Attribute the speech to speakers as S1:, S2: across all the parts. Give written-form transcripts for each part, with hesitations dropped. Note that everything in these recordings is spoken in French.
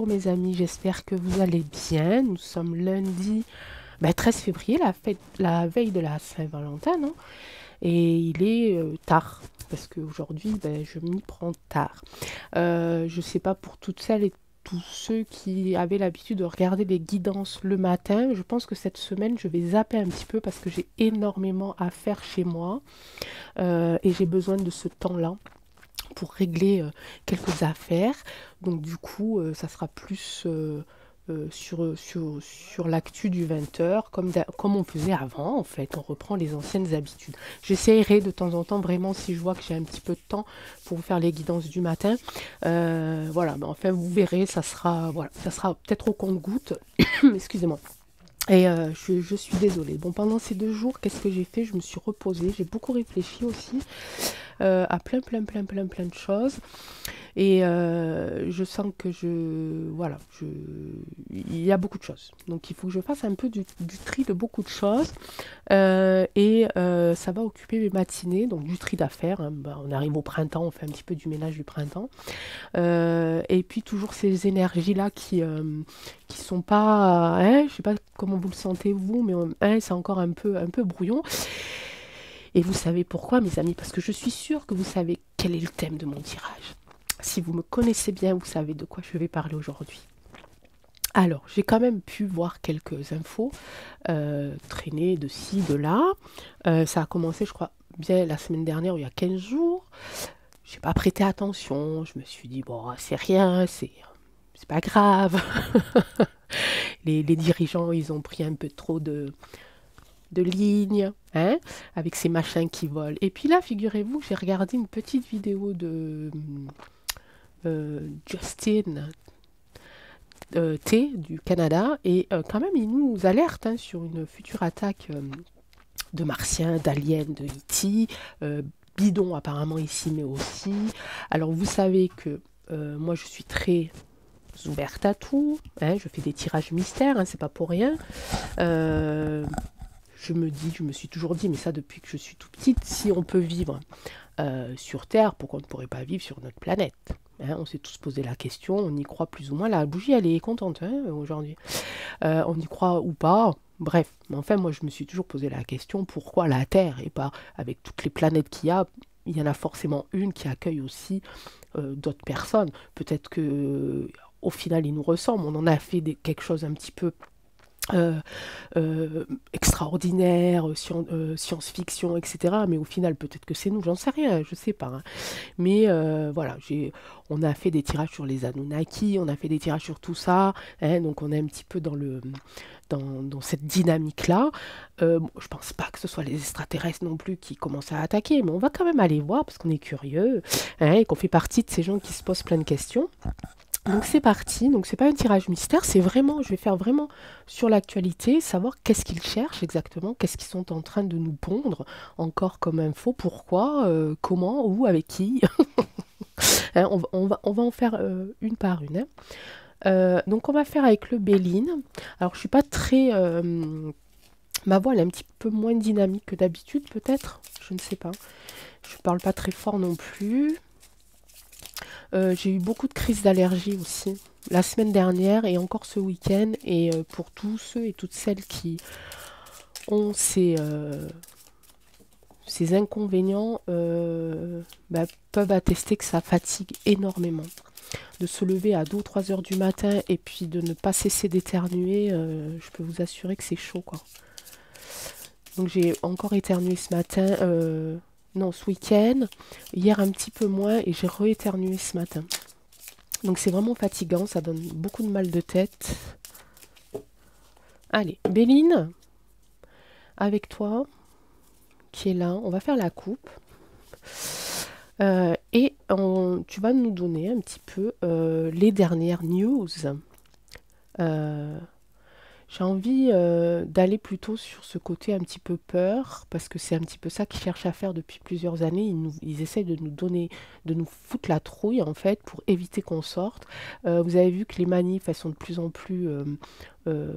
S1: Bonjour mes amis, j'espère que vous allez bien. Nous sommes lundi 13 février, la veille de la Saint-Valentin, non? Et il est tard, parce qu'aujourd'hui, je m'y prends tard. Je ne sais pas pour toutes celles et tous ceux qui avaient l'habitude de regarder les guidances le matin, je pense que cette semaine, je vais zapper un petit peu parce que j'ai énormément à faire chez moi et j'ai besoin de ce temps-là pour régler quelques affaires. Donc du coup, ça sera plus sur l'actu du 20h, comme on faisait avant, en fait. On reprend les anciennes habitudes. J'essaierai de temps en temps, vraiment, si je vois que j'ai un petit peu de temps pour vous faire les guidances du matin. Voilà, mais enfin, vous verrez, voilà, ça sera peut-être au compte-gouttes. Excusez-moi. Et je suis désolée. Bon, pendant ces 2 jours, qu'est-ce que j'ai fait? Je me suis reposée, j'ai beaucoup réfléchi aussi à plein de choses. Et je sens que voilà, il y a beaucoup de choses. Donc il faut que je fasse un peu du tri de beaucoup de choses. Et ça va occuper mes matinées, donc du tri d'affaires, hein. On arrive au printemps, on fait un petit peu du ménage du printemps. Et puis toujours ces énergies-là qui sont pas, hein, je sais pas comment vous le sentez vous, mais hein, c'est encore un peu brouillon. Et vous savez pourquoi, mes amis? Parce que je suis sûre que vous savez quel est le thème de mon tirage. Si vous me connaissez bien, vous savez de quoi je vais parler aujourd'hui. Alors, j'ai quand même pu voir quelques infos traîner de ci, de là. Ça a commencé, je crois, bien la semaine dernière, il y a 15 jours. Je n'ai pas prêté attention. Je me suis dit, bon, c'est rien, c'est pas grave. Les dirigeants, ils ont pris un peu trop de lignes, hein, avec ces machins qui volent. Et puis là, figurez-vous que j'ai regardé une petite vidéo de Justin T du Canada, et quand même, il nous alerte hein, sur une future attaque de martiens, d'aliens, de E.T., bidon apparemment ici, mais aussi. Alors, vous savez que moi, je suis très ouverte à tout, hein, je fais des tirages mystères, hein, c'est pas pour rien. Je me suis toujours dit, mais ça depuis que je suis tout petite, si on peut vivre sur Terre, pourquoi on ne pourrait pas vivre sur notre planète? Hein, on s'est tous posé la question, on y croit plus ou moins. La bougie, elle est contente hein, aujourd'hui. On y croit ou pas, bref. Mais enfin, moi, je me suis toujours posé la question, pourquoi la Terre et pas avec toutes les planètes qu'il y a? Il y en a forcément une qui accueille aussi d'autres personnes. Peut-être que au final, ils nous ressemblent. On en a fait quelque chose un petit peu euh, extraordinaire, science-fiction, etc. Mais au final, peut-être que c'est nous, j'en sais rien, je sais pas. Hein. Mais voilà, on a fait des tirages sur les Anunnaki, on a fait des tirages sur tout ça, hein, donc on est un petit peu dans cette dynamique-là. Bon, je pense pas que ce soit les extraterrestres non plus qui commencent à attaquer, mais on va quand même aller voir parce qu'on est curieux hein, et qu'on fait partie de ces gens qui se posent plein de questions. Donc c'est parti, donc c'est pas un tirage mystère, c'est vraiment, je vais faire vraiment sur l'actualité, savoir qu'est-ce qu'ils cherchent exactement, qu'est-ce qu'ils sont en train de nous pondre encore comme info, pourquoi, comment, où, avec qui. Hein, on va en faire une par une. Hein. Donc on va faire avec le Béline. Alors je suis pas très... ma voix elle est un petit peu moins dynamique que d'habitude peut-être, je ne sais pas. Je parle pas très fort non plus. J'ai eu beaucoup de crises d'allergie aussi la semaine dernière et encore ce week-end. Et pour tous ceux et toutes celles qui ont ces inconvénients, peuvent attester que ça fatigue énormément. De se lever à 2 ou 3 heures du matin et puis de ne pas cesser d'éternuer, je peux vous assurer que c'est chaud, quoi. Donc j'ai encore éternué ce matin, non, ce week-end, hier un petit peu moins et j'ai re-éternué ce matin. Donc c'est vraiment fatigant, ça donne beaucoup de mal de tête. Allez, Béline, avec toi, qui est là, on va faire la coupe. Et tu vas nous donner un petit peu les dernières news. J'ai envie d'aller plutôt sur ce côté un petit peu peur, parce que c'est un petit peu ça qu'ils cherchent à faire depuis plusieurs années. Ils essayent de nous donner, de nous foutre la trouille, en fait, pour éviter qu'on sorte. Vous avez vu que les manifs, elles sont de plus en plus euh,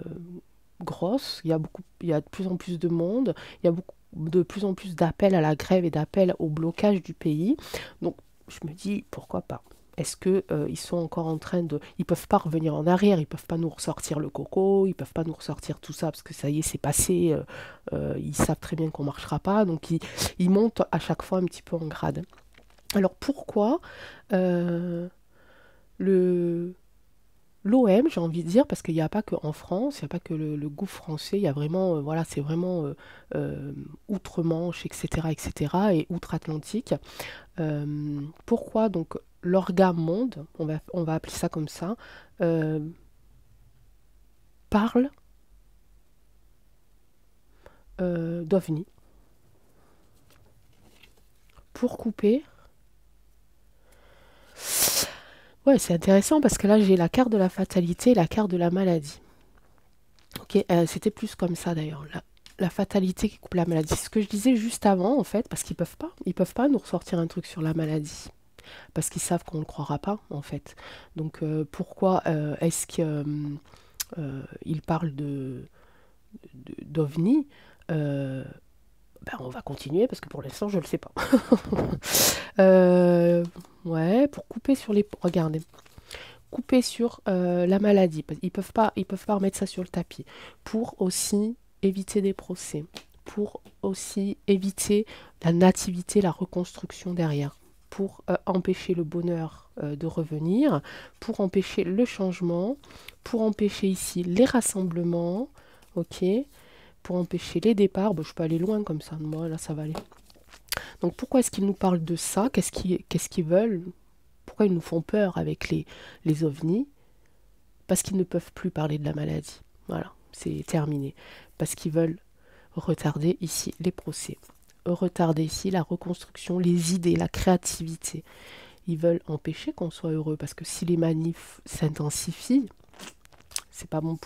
S1: grosses. Il y a de plus en plus de monde. Il y a de plus en plus d'appels à la grève et d'appels au blocage du pays. Donc, je me dis, pourquoi pas? Est-ce que ils sont encore en train de... Ils peuvent pas revenir en arrière, ils peuvent pas nous ressortir le coco, ils peuvent pas nous ressortir tout ça, parce que ça y est, c'est passé, ils savent très bien qu'on marchera pas, donc ils montent à chaque fois un petit peu en grade. Alors pourquoi euh, le... L'OM, j'ai envie de dire, parce qu'il n'y a pas que en France, il n'y a pas que le gouffre français, il y a vraiment, voilà, c'est vraiment outre-Manche, etc., etc., et outre-Atlantique. Pourquoi donc l'organe monde, on va appeler ça comme ça, euh, parle d'OVNI pour couper. Ouais, c'est intéressant parce que là j'ai la carte de la fatalité et la carte de la maladie. Ok, c'était plus comme ça d'ailleurs. La fatalité qui coupe la maladie. Ce que je disais juste avant, en fait, parce ils peuvent pas nous ressortir un truc sur la maladie, parce qu'ils savent qu'on ne le croira pas, en fait. Donc pourquoi est-ce qu'ils parlent d'OVNI? Euh, ben, on va continuer parce que pour l'instant je ne le sais pas. Euh, ouais, pour couper sur les... Regardez, couper sur la maladie. Ils peuvent pas remettre ça sur le tapis. Pour aussi éviter des procès. Pour aussi éviter la nativité, la reconstruction derrière. Pour empêcher le bonheur de revenir. Pour empêcher le changement. Pour empêcher ici les rassemblements. Ok. Pour empêcher les départs. Bon, je peux aller loin comme ça. Moi, là, ça va aller. Donc, pourquoi est-ce qu'ils nous parlent de ça? Qu'est-ce qu'ils veulent? Pourquoi ils nous font peur avec les ovnis? Parce qu'ils ne peuvent plus parler de la maladie. Voilà, c'est terminé. Parce qu'ils veulent retarder ici les procès, retarder ici la reconstruction, les idées, la créativité. Ils veulent empêcher qu'on soit heureux, parce que si les manifs s'intensifient, c'est pas bon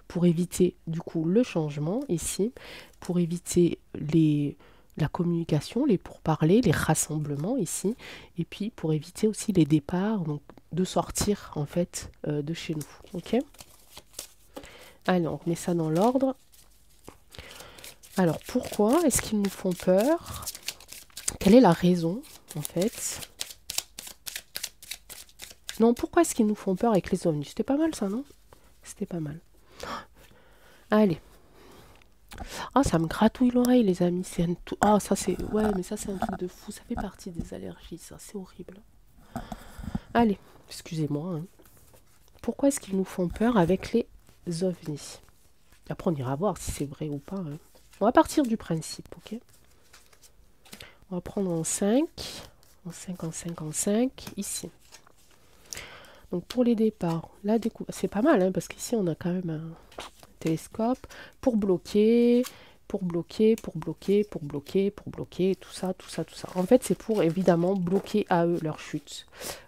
S1: pour éviter du coup le changement ici, pour éviter la communication, les pourparlers, les rassemblements ici, et puis pour éviter aussi les départs, donc de sortir en fait de chez nous. Ok. Allez, on remet ça dans l'ordre. Alors pourquoi est-ce qu'ils nous font peur? Quelle est la raison en fait? Non, pourquoi est-ce qu'ils nous font peur avec les ovnis? C'était pas mal ça, non? C'était pas mal. Allez. Ah, ça me gratouille l'oreille, les amis. C'est un tout... Ah, ça c'est... Ouais, mais ça c'est un truc de fou. Ça fait partie des allergies, ça. C'est horrible. Allez, excusez-moi. Hein. Pourquoi est-ce qu'ils nous font peur avec les ovnis? Après, on ira voir si c'est vrai ou pas. Hein. On va partir du principe, ok? On va prendre en 5. En 5, en 5, en 5. Ici. Donc, pour les départs, la découverte... C'est pas mal, hein, parce qu'ici, on a quand même un télescope pour bloquer... pour bloquer, pour bloquer, pour bloquer, pour bloquer, tout ça, tout ça, tout ça. En fait, c'est pour évidemment bloquer à eux leur chute,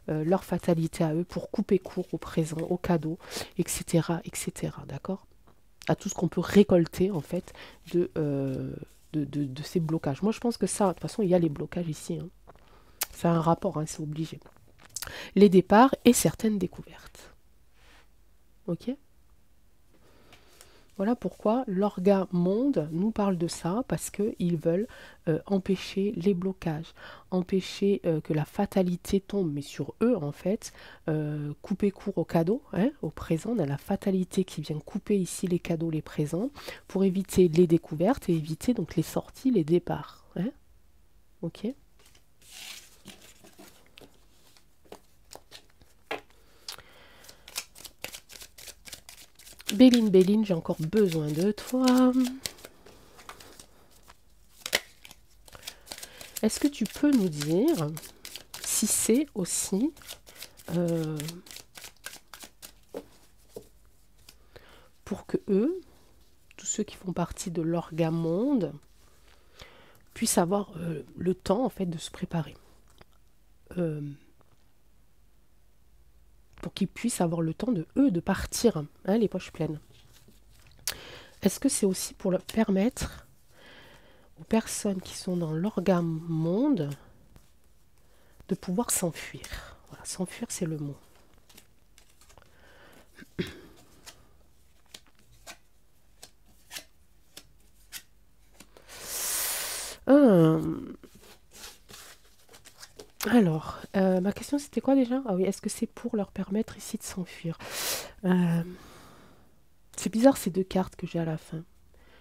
S1: leur fatalité à eux, pour couper court au présent, au cadeau, etc., etc., d'accord? À tout ce qu'on peut récolter, en fait, de ces blocages. Moi, je pense que ça, de toute façon, il y a les blocages ici. Hein. C'est un rapport, hein, c'est obligé. Les départs et certaines découvertes. Ok? Voilà pourquoi l'orga monde nous parle de ça, parce qu'ils veulent empêcher les blocages, empêcher que la fatalité tombe, mais sur eux en fait, couper court aux cadeaux, hein, au présent, on a la fatalité qui vient couper ici les cadeaux, les présents, pour éviter les découvertes et éviter donc les sorties, les départs. Hein. Ok. Béline, Béline, j'ai encore besoin de toi. Est-ce que tu peux nous dire si c'est aussi pour que eux, tous ceux qui font partie de l'orgamonde, puissent avoir le temps en fait de se préparer, pour qu'ils puissent avoir le temps de eux de partir, hein, les poches pleines. Est-ce que c'est aussi pour leur permettre aux personnes qui sont dans l'orgamonde de pouvoir s'enfuir? Voilà, s'enfuir, c'est le mot. Alors, ma question c'était quoi déjà? Ah oui, est-ce que c'est pour leur permettre ici de s'enfuir? Euh, c'est bizarre ces deux cartes que j'ai à la fin.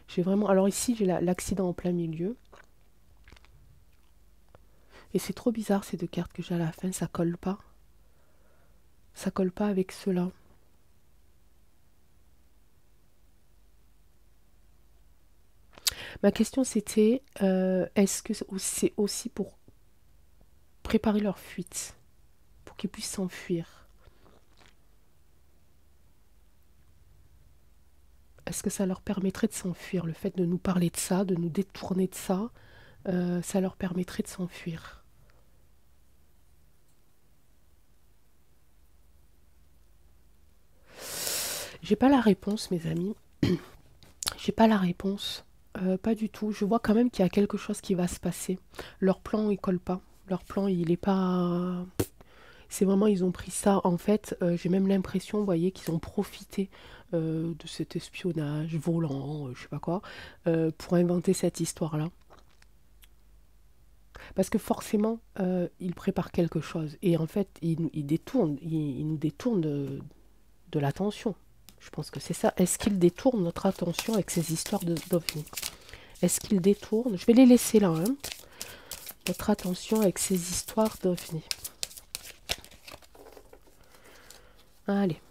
S1: J'ai vraiment. Alors ici j'ai l'accident en plein milieu. Et c'est trop bizarre ces deux cartes que j'ai à la fin, ça colle pas. Ça colle pas avec cela. Ma question c'était, est-ce que c'est aussi pour préparer leur fuite, pour qu'ils puissent s'enfuir? Est-ce que ça leur permettrait de s'enfuir? Le fait de nous parler de ça, de nous détourner de ça, ça leur permettrait de s'enfuir. J'ai pas la réponse, mes amis. J'ai pas la réponse. Pas du tout. Je vois quand même qu'il y a quelque chose qui va se passer. Leur plan, il colle pas. Leur plan, il est pas. C'est vraiment, ils ont pris ça. En fait, j'ai même l'impression, vous voyez, qu'ils ont profité de cet espionnage volant, je sais pas quoi, pour inventer cette histoire-là. Parce que forcément, ils préparent quelque chose. Et en fait, ils nous détournent de l'attention. Je pense que c'est ça. Est-ce qu'ils détournent notre attention avec ces histoires d'OVNI? Est-ce qu'ils détournent? Je vais les laisser là, hein, notre attention avec ces histoires d'OVNI. Allez.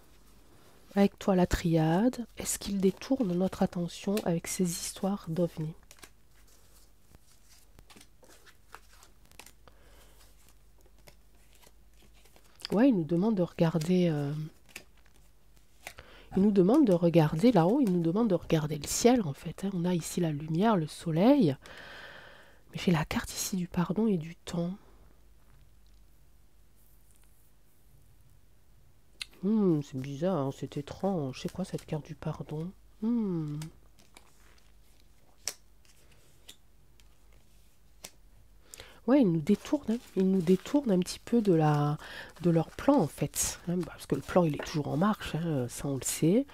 S1: Avec toi la triade, est-ce qu'il détourne notre attention avec ces histoires d'OVNI? Ouais, il nous demande de regarder. Il nous demande de regarder là-haut, il nous demande de regarder le ciel en fait, hein. On a ici la lumière, le soleil. Mais j'ai la carte ici du pardon et du temps. C'est bizarre, hein, c'est étrange. C'est quoi cette carte du pardon? Ouais, ils nous détournent, hein. Ils nous détournent un petit peu de leur plan en fait, hein, parce que le plan il est toujours en marche, hein, ça on le sait.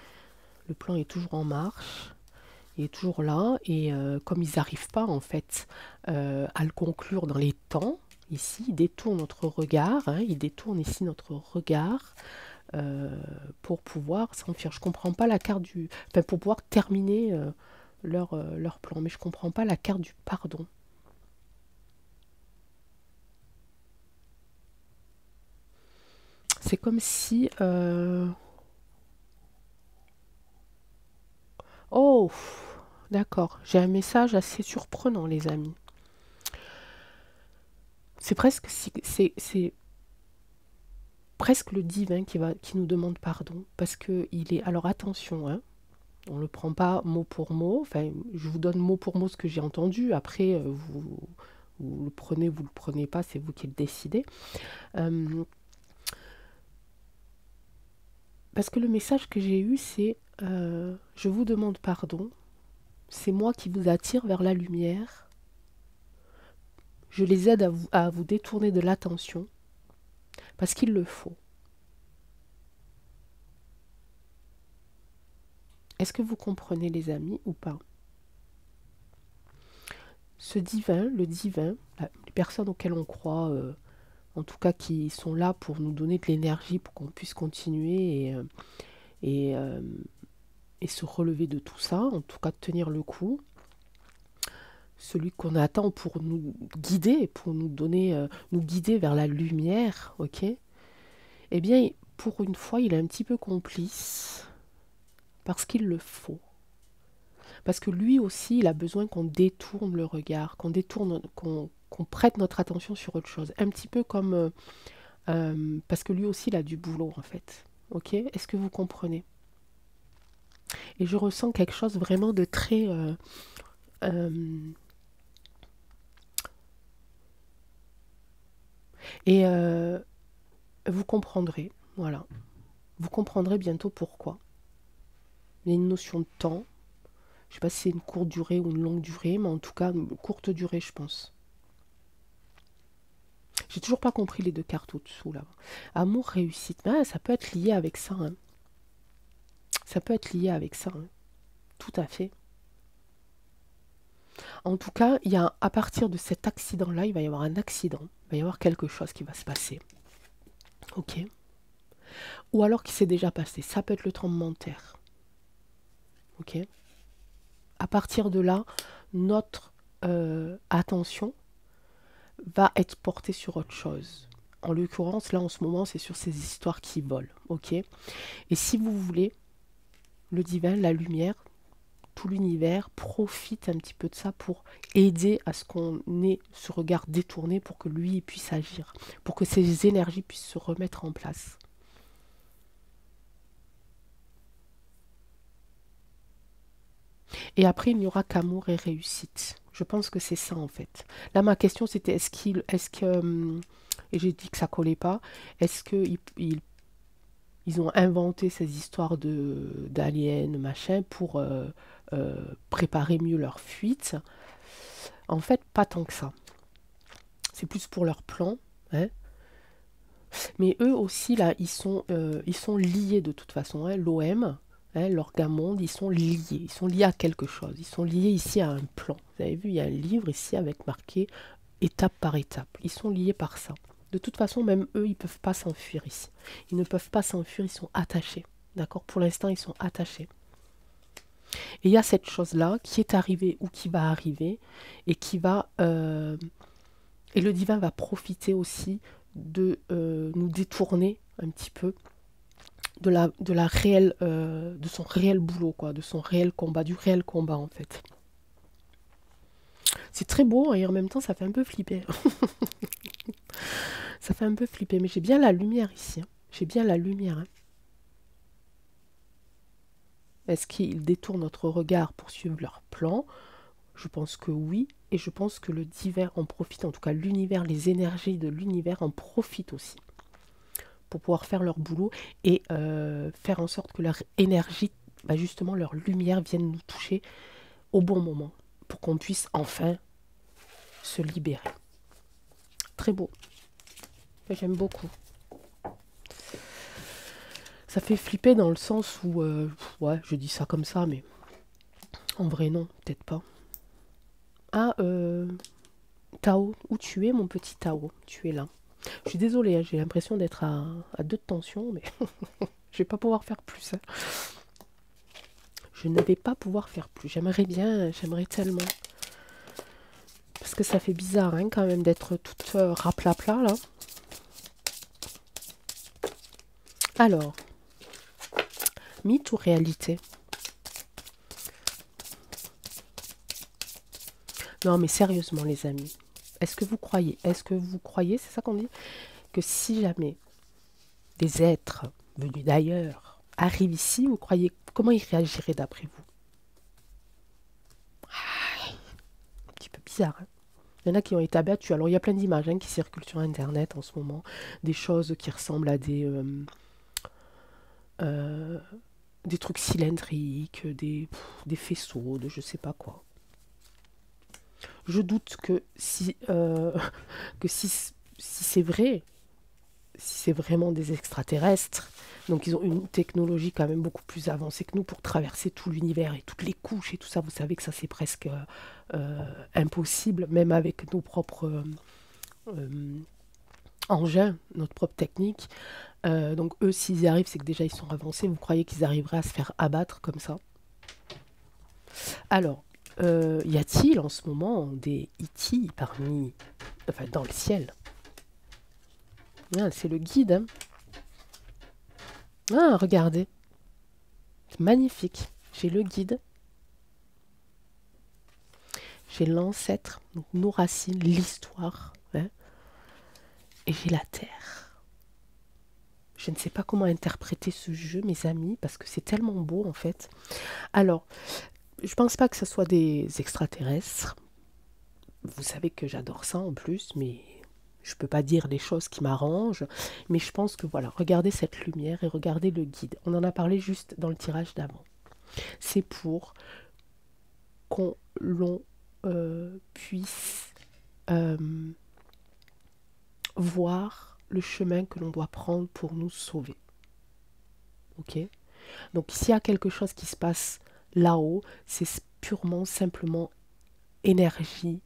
S1: Le plan est toujours en marche, il est toujours là, et comme ils n'arrivent pas en fait à le conclure dans les temps, ici ils détournent notre regard, hein, ils détournent ici notre regard pour pouvoir s'enfuir. Je comprends pas la carte du, enfin pour pouvoir terminer leur plan, mais je comprends pas la carte du pardon. C'est comme si oh, d'accord, j'ai un message assez surprenant, les amis. C'est presque, c'est presque le divin qui nous demande pardon, parce que il est. Alors attention, hein, on le prend pas mot pour mot. Enfin, je vous donne mot pour mot ce que j'ai entendu. Après, vous le prenez pas, c'est vous qui le décidez. Euh, parce que le message que j'ai eu, c'est je vous demande pardon. C'est moi qui vous attire vers la lumière. Je les aide à vous détourner de l'attention parce qu'il le faut. Est-ce que vous comprenez les amis ou pas? Ce divin, le divin, les personnes auxquelles on croit, en tout cas qui sont là pour nous donner de l'énergie pour qu'on puisse continuer et, euh, et se relever de tout ça, en tout cas tenir le coup, celui qu'on attend pour nous guider, pour nous donner, nous guider vers la lumière, ok? Eh bien, pour une fois, il est un petit peu complice parce qu'il le faut. Parce que lui aussi, il a besoin qu'on détourne le regard, qu'on prête notre attention sur autre chose. Un petit peu comme parce que lui aussi, il a du boulot en fait. Ok? Est-ce que vous comprenez? Et je ressens quelque chose vraiment de très euh, et vous comprendrez. Voilà. Vous comprendrez bientôt pourquoi. Il y a une notion de temps. Je ne sais pas si c'est une courte durée ou une longue durée, mais en tout cas une courte durée, je pense. J'ai toujours pas compris les deux cartes au-dessous là. Amour, réussite. Ah, ça peut être lié avec ça, hein. Ça peut être lié avec ça, hein. Tout à fait. En tout cas, il y a, à partir de cet accident-là, il va y avoir un accident. Il va y avoir quelque chose qui va se passer. Ok? Ou alors qui s'est déjà passé. Ça peut être le tremblement de terre. Ok? À partir de là, notre attention va être portée sur autre chose. En l'occurrence, là, en ce moment, c'est sur ces histoires qui volent. Ok? Et si vous voulez, le divin, la lumière, tout l'univers profite un petit peu de ça pour aider à ce qu'on ait ce regard détourné pour que lui puisse agir, pour que ces énergies puissent se remettre en place. Et après, il n'y aura qu'amour et réussite. Je pense que c'est ça en fait. Là, ma question c'était et j'ai dit que ça collait pas, est-ce qu'ils ont inventé ces histoires d'aliens, machin, pour préparer mieux leur fuite? En fait, pas tant que ça. C'est plus pour leur plan, hein. Mais eux aussi, là, ils sont liés de toute façon, hein. L'OM, hein, l'Orgamonde, ils sont liés. Ils sont liés à quelque chose. Ils sont liés ici à un plan. Vous avez vu, il y a un livre ici avec marqué étape par étape. Ils sont liés par ça. De toute façon, même eux, ils ne peuvent pas s'enfuir ici. Ils ne peuvent pas s'enfuir, ils sont attachés. D'accord? Pour l'instant, ils sont attachés. Et il y a cette chose-là qui est arrivée ou qui va arriver et qui va... et le divin va profiter aussi de nous détourner un petit peu de la réelle, de son réel boulot, quoi, de son réel combat, du réel combat en fait. C'est très beau et en même temps ça fait un peu flipper. Ça fait un peu flipper, mais j'ai bien la lumière ici. Hein. J'ai bien la lumière. Hein. Est-ce qu'ils détournent notre regard pour suivre leur plan? Je pense que oui, et je pense que le divin en profite, en tout cas l'univers, les énergies de l'univers en profitent aussi pour pouvoir faire leur boulot et faire en sorte que leur énergie, bah justement leur lumière vienne nous toucher au bon moment pour qu'on puisse enfin se libérer. Très beau. J'aime beaucoup. Ça fait flipper dans le sens où, ouais, je dis ça comme ça, mais en vrai non, peut-être pas. Ah, Tao, où tu es mon petit Tao? Tu es là. Je suis désolée, hein, j'ai l'impression d'être à 2 de tension, mais je vais pas pouvoir faire plus. Hein. Je ne vais pas pouvoir faire plus. J'aimerais bien, j'aimerais tellement. Parce que ça fait bizarre hein, quand même d'être toute raplapla là. Alors, mythe ou réalité? Non mais sérieusement les amis, est-ce que vous croyez, c'est ça qu'on dit, que si jamais des êtres venus d'ailleurs arrivent ici, vous croyez, comment ils réagiraient d'après vous? Un petit peu bizarre, hein. Il y en a qui ont été abattus. Alors, il y a plein d'images hein, qui circulent sur Internet en ce moment. Des choses qui ressemblent à des trucs cylindriques, des faisceaux, de je sais pas quoi. Je doute que si c'est vrai, si c'est vraiment des extraterrestres, donc ils ont une technologie quand même beaucoup plus avancée que nous pour traverser tout l'univers et toutes les couches et tout ça. Vous savez que ça c'est presque impossible, même avec nos propres engins, notre propre technique. Donc eux, s'ils y arrivent, c'est que déjà ils sont avancés. Vous croyez qu'ils arriveraient à se faire abattre comme ça? Alors, y a-t-il en ce moment des E.T. enfin dans le ciel? Ah, c'est le guide. Hein. Ah, regardez. C'est magnifique. J'ai le guide. J'ai l'ancêtre, donc nos racines, l'histoire. Hein. Et j'ai la terre. Je ne sais pas comment interpréter ce jeu, mes amis, parce que c'est tellement beau, en fait. Alors, je pense pas que ce soit des extraterrestres. Vous savez que j'adore ça, en plus, mais je peux pas dire les choses qui m'arrangent. Mais je pense que, voilà, regardez cette lumière et regardez le guide. On en a parlé juste dans le tirage d'avant. C'est pour qu'on l'on puisse voir le chemin que l'on doit prendre pour nous sauver. Ok? Donc s'il y a quelque chose qui se passe là-haut, c'est purement, simplement énergie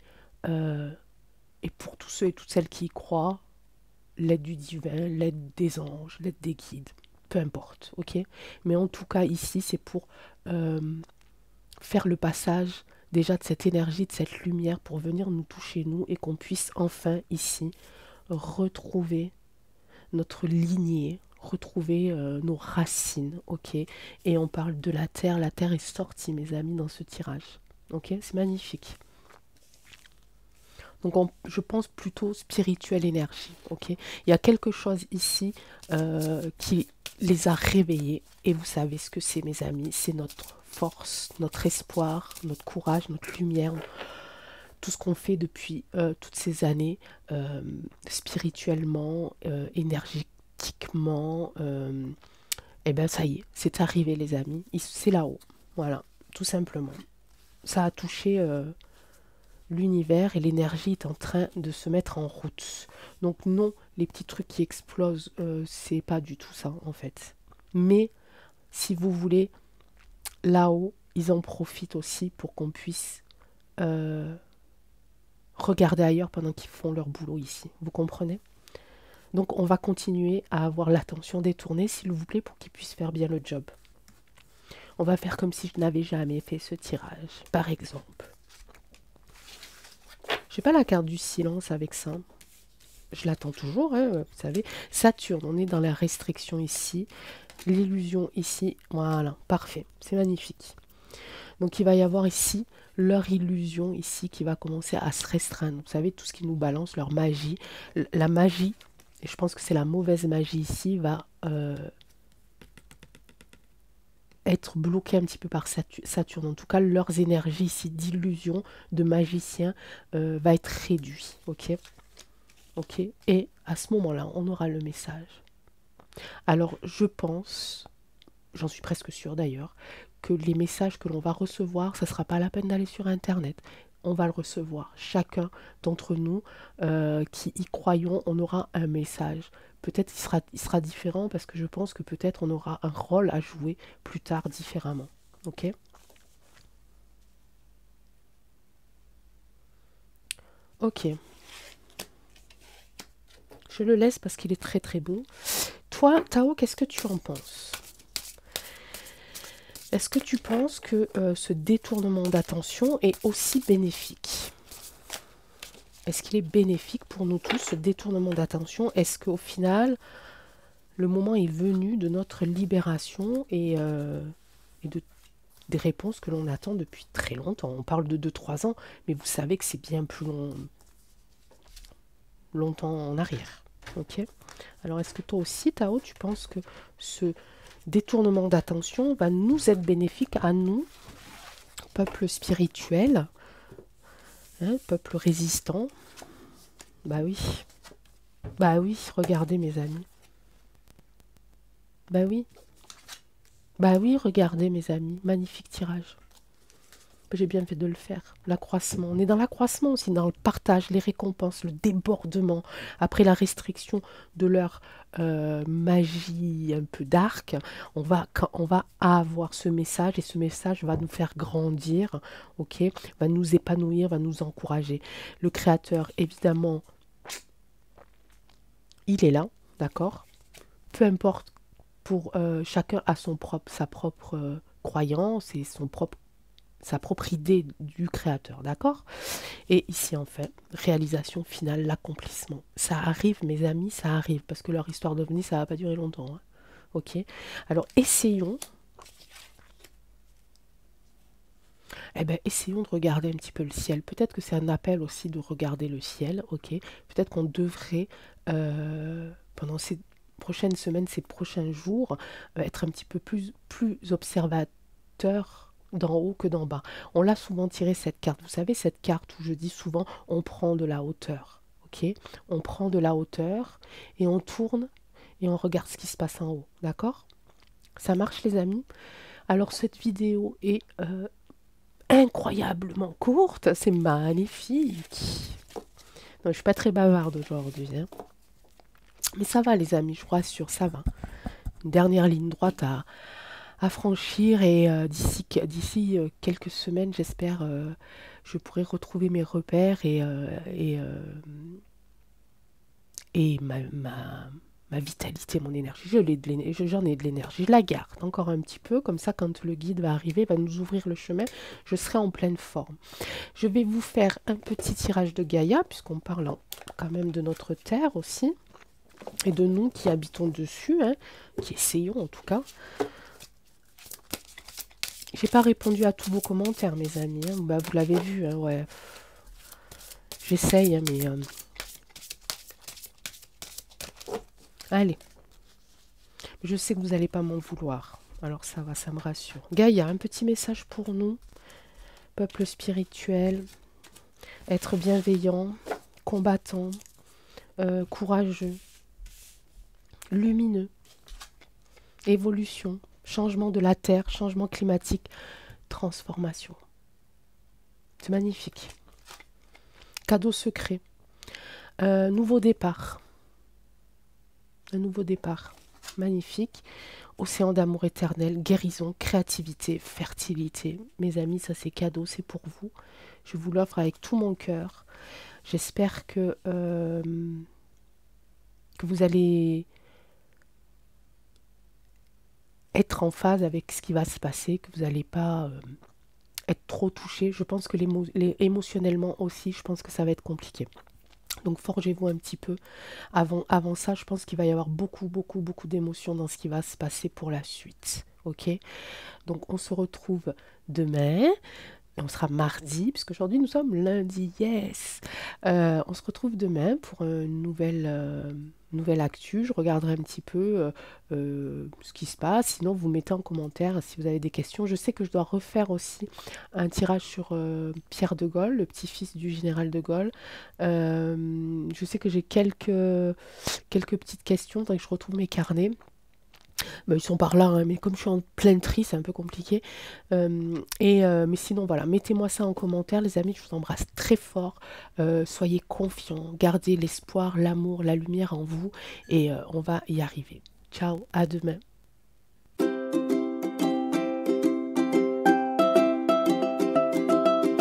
S1: Et pour tous ceux et toutes celles qui y croient, l'aide du divin, l'aide des anges, l'aide des guides, peu importe, ok? Mais en tout cas, ici, c'est pour euh, faire le passage déjà de cette énergie, de cette lumière pour venir nous toucher, nous, et qu'on puisse enfin, ici, retrouver notre lignée, retrouver nos racines, ok? Et on parle de la terre est sortie, mes amis, dans ce tirage, ok? C'est magnifique. Donc je pense plutôt spirituelle énergie, ok? Il y a quelque chose ici qui les a réveillés, et vous savez ce que c'est, mes amis, c'est notre force, notre espoir, notre courage, notre lumière, tout ce qu'on fait depuis toutes ces années, spirituellement, énergétiquement, et bien ça y est, c'est arrivé les amis, c'est là-haut, voilà, tout simplement. Ça a touché l'univers et l'énergie est en train de se mettre en route. Donc non, les petits trucs qui explosent, c'est pas du tout ça en fait. Mais si vous voulez, là-haut, ils en profitent aussi pour qu'on puisse euh, regarder ailleurs pendant qu'ils font leur boulot ici. Vous comprenez? Donc on va continuer à avoir l'attention détournée, s'il vous plaît, pour qu'ils puissent faire bien le job. On va faire comme si je n'avais jamais fait ce tirage, par exemple. J'ai pas la carte du silence avec ça. Je l'attends toujours, hein, vous savez. Saturne, on est dans la restriction ici. L'illusion ici, voilà, parfait, c'est magnifique. Donc il va y avoir ici leur illusion ici qui va commencer à se restreindre. Vous savez, tout ce qui nous balance, leur magie. La magie, et je pense que c'est la mauvaise magie ici, va être bloquée un petit peu par Saturne. En tout cas, leurs énergies ici d'illusion, de magicien, va être réduite. Ok, ok. Et à ce moment-là, on aura le message. Alors, je pense, j'en suis presque sûre d'ailleurs, que les messages que l'on va recevoir, ça ne sera pas la peine d'aller sur Internet. On va le recevoir. Chacun d'entre nous qui y croyons, on aura un message. Peut-être il sera différent parce que je pense que peut-être on aura un rôle à jouer plus tard différemment. Ok? Ok. Je le laisse parce qu'il est très très beau. Toi, Tao, qu'est-ce que tu en penses? Est-ce que tu penses que ce détournement d'attention est aussi bénéfique? Est-ce qu'il est bénéfique pour nous tous, ce détournement d'attention? Est-ce qu'au final, le moment est venu de notre libération et des réponses que l'on attend depuis très longtemps? On parle de 2-3 ans, mais vous savez que c'est bien plus longtemps en arrière. Ok. Alors, est-ce que toi aussi, Tao, tu penses que ce détournement d'attention va nous être bénéfique à nous, peuple spirituel, hein, peuple résistant? Bah oui. Bah oui, regardez mes amis. Bah oui. Bah oui, regardez mes amis. Magnifique tirage. J'ai bien fait de le faire. L'accroissement. On est dans l'accroissement aussi, dans le partage, les récompenses, le débordement. Après la restriction de leur magie un peu dark, on va avoir ce message et ce message va nous faire grandir, ok, va nous épanouir, va nous encourager. Le créateur, évidemment, il est là, d'accord? Peu importe, pour chacun a sa propre croyance et sa propre idée du créateur, d'accord? Et ici, en fait, réalisation finale, l'accomplissement. Ça arrive, mes amis, ça arrive, parce que leur histoire d'OVNI, ça va pas durer longtemps, hein. Ok? Alors, essayons de regarder un petit peu le ciel. Peut-être que c'est un appel aussi de regarder le ciel, ok? Peut-être qu'on devrait, pendant ces prochaines semaines, ces prochains jours, être un petit peu plus observateur d'en haut que d'en bas. On l'a souvent tiré cette carte. Vous savez, cette carte où je dis souvent, on prend de la hauteur, ok? On prend de la hauteur et on tourne et on regarde ce qui se passe en haut, d'accord? Ça marche, les amis? Alors, cette vidéo est incroyablement courte, c'est magnifique. Non, je suis pas très bavarde aujourd'hui, hein. Mais ça va les amis, je vous rassure, ça va. Une dernière ligne droite à franchir et d'ici quelques semaines, j'espère, je pourrai retrouver mes repères et ma vitalité, mon énergie. J'en ai de l'énergie. Je la garde encore un petit peu, comme ça, quand le guide va arriver, va nous ouvrir le chemin, je serai en pleine forme. Je vais vous faire un petit tirage de Gaïa, puisqu'on parle quand même de notre terre aussi, et de nous qui habitons dessus, hein, qui essayons en tout cas. J'ai pas répondu à tous vos commentaires, mes amis. Hein. Bah, vous l'avez vu, hein, ouais. J'essaye, hein, mais... Allez. Je sais que vous n'allez pas m'en vouloir. Alors ça va, ça me rassure. Gaïa, un petit message pour nous. Peuple spirituel. Être bienveillant, combattant, courageux, lumineux, évolution, changement de la terre, changement climatique, transformation. C'est magnifique. Cadeau secret. Nouveau départ. Un nouveau départ. Magnifique. Océan d'amour éternel, guérison, créativité, fertilité. Mes amis, ça c'est cadeau, c'est pour vous. Je vous l'offre avec tout mon cœur. J'espère que vous allez être en phase avec ce qui va se passer, que vous n'allez pas être trop touché. Je pense que émotionnellement aussi, je pense que ça va être compliqué. Donc forgez-vous un petit peu. Avant ça, je pense qu'il va y avoir beaucoup d'émotions dans ce qui va se passer pour la suite. Ok? Donc on se retrouve demain. Et on sera mardi, puisqu'aujourd'hui nous sommes lundi, yes. On se retrouve demain pour une nouvelle actu. Je regarderai un petit peu ce qui se passe. Sinon, vous mettez en commentaire si vous avez des questions. Je sais que je dois refaire aussi un tirage sur Pierre de Gaulle, le petit-fils du général de Gaulle. Je sais que j'ai quelques petites questions, donc je retrouve mes carnets. Bah, ils sont par là, hein, mais comme je suis en pleine tri, c'est un peu compliqué. Mais sinon, voilà, mettez-moi ça en commentaire, les amis, je vous embrasse très fort. Soyez confiants, gardez l'espoir, l'amour, la lumière en vous, et on va y arriver. Ciao, à demain.